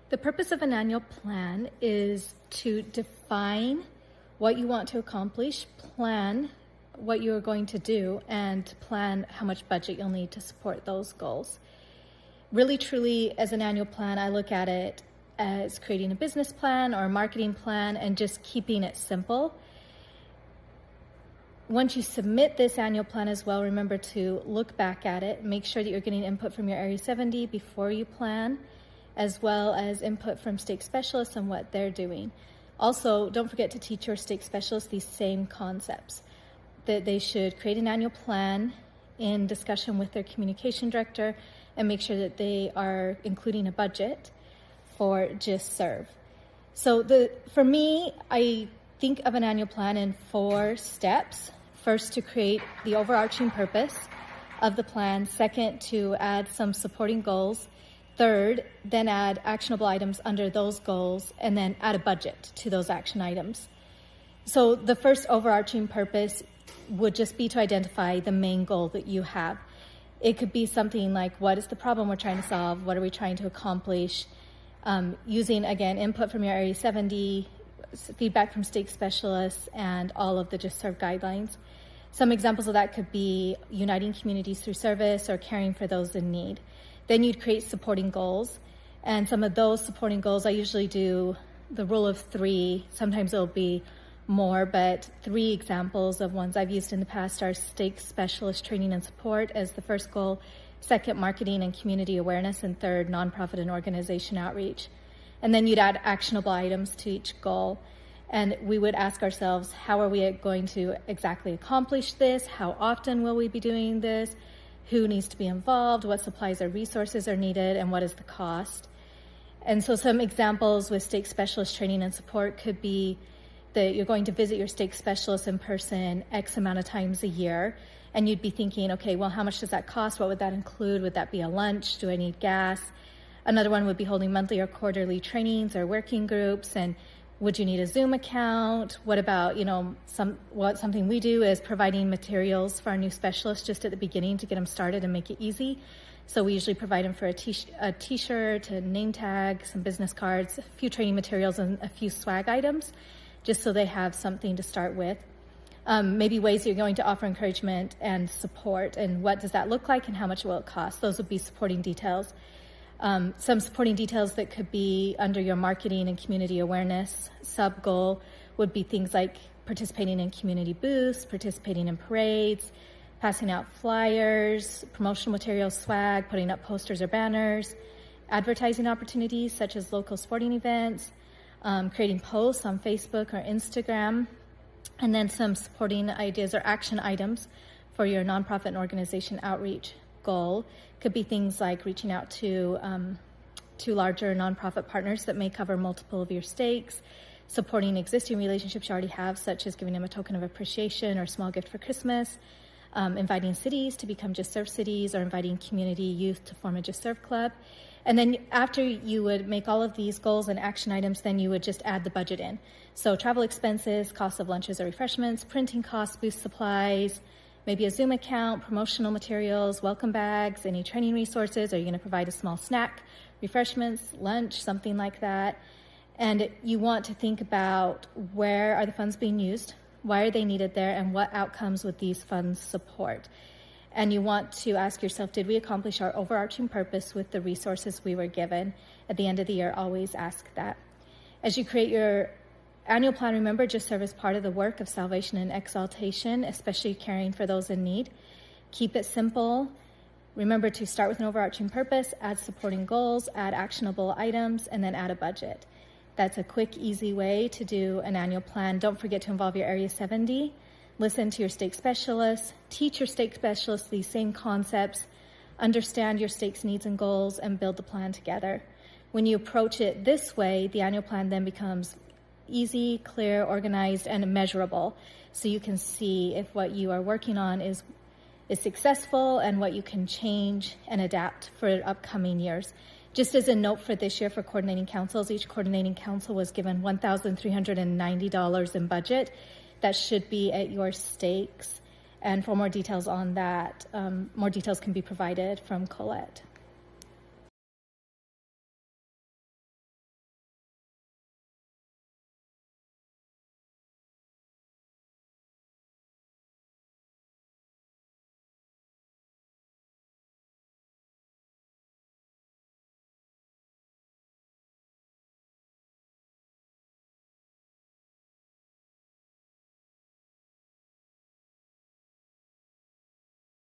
The purpose of an annual plan is to define what you want to accomplish, plan what you're going to do, and plan how much budget you'll need to support those goals. Really, truly, as an annual plan, I look at it as creating a business plan or a marketing plan and just keeping it simple. Once you submit this annual plan as well, remember to look back at it, make sure that you're getting input from your Area 70 before you plan, as well as input from stake specialists on what they're doing. Also, don't forget to teach your stake specialists these same concepts, that they should create an annual plan in discussion with their communication director and make sure that they are including a budget for JustServe. So for me, I think of an annual plan in 4 steps. First, to create the overarching purpose of the plan. Second, to add some supporting goals. Third, then add actionable items under those goals, and then add a budget to those action items. So the first overarching purpose would just be to identify the main goal that you have. It could be something like, what is the problem we're trying to solve? What are we trying to accomplish? Using, again, input from your Area 70, feedback from stake specialists, and all of the JustServe guidelines. Some examples of that could be uniting communities through service or caring for those in need. Then you'd create supporting goals. And some of those supporting goals, I usually do the rule of 3. Sometimes it'll be more, but 3 examples of ones I've used in the past are stake specialist training and support as the first goal, second, marketing and community awareness, and third, nonprofit and organization outreach. And then you'd add actionable items to each goal. And we would ask ourselves, how are we going to exactly accomplish this? How often will we be doing this? Who needs to be involved? What supplies or resources are needed? And what is the cost? And so some examples with stake specialist training and support could be that you're going to visit your stake specialist in person X amount of times a year. And you'd be thinking, okay, well, how much does that cost? What would that include? Would that be a lunch? Do I need gas? Another one would be holding monthly or quarterly trainings or working groups. And would you need a Zoom account? What about, something we do is providing materials for our new specialists just at the beginning to get them started and make it easy. So we usually provide them for a t-shirt, a name tag, some business cards, a few training materials, and a few swag items, just so they have something to start with. Maybe ways you're going to offer encouragement and support, and what does that look like and how much will it cost? Those would be supporting details. Some supporting details that could be under your marketing and community awareness sub-goal would be things like participating in community booths, participating in parades, passing out flyers, promotional materials, swag, putting up posters or banners, advertising opportunities such as local sporting events, creating posts on Facebook or Instagram, and then some supporting ideas or action items for your nonprofit and organization outreach goal. Could be things like reaching out to larger nonprofit partners that may cover multiple of your stakes, supporting existing relationships you already have, such as giving them a token of appreciation or a small gift for Christmas, inviting cities to become JustServe cities, or inviting community youth to form a JustServe club. And then after you would make all of these goals and action items, then you would just add the budget in. So travel expenses, cost of lunches or refreshments, printing costs, booth supplies, maybe a Zoom account, promotional materials, welcome bags, any training resources. Are you going to provide a small snack, refreshments, lunch, something like that? And you want to think about, where are the funds being used? Why are they needed there? And what outcomes would these funds support? And you want to ask yourself, did we accomplish our overarching purpose with the resources we were given? At the end of the year, always ask that. As you create your annual plan, remember, JustServe is part of the work of salvation and exaltation, especially caring for those in need. Keep it simple. Remember to start with an overarching purpose, add supporting goals, add actionable items, and then add a budget. That's a quick, easy way to do an annual plan. Don't forget to involve your Area 70. Listen to your stake specialists. Teach your stake specialists these same concepts. Understand your stake's needs and goals, and build the plan together. When you approach it this way, the annual plan then becomes easy, clear, organized, and measurable, so you can see if what you are working on is successful and what you can change and adapt for upcoming years. Just as a note for this year for coordinating councils, each coordinating council was given $1,390 in budget. That should be at your stakes. And for more details on that, more details can be provided from Colette.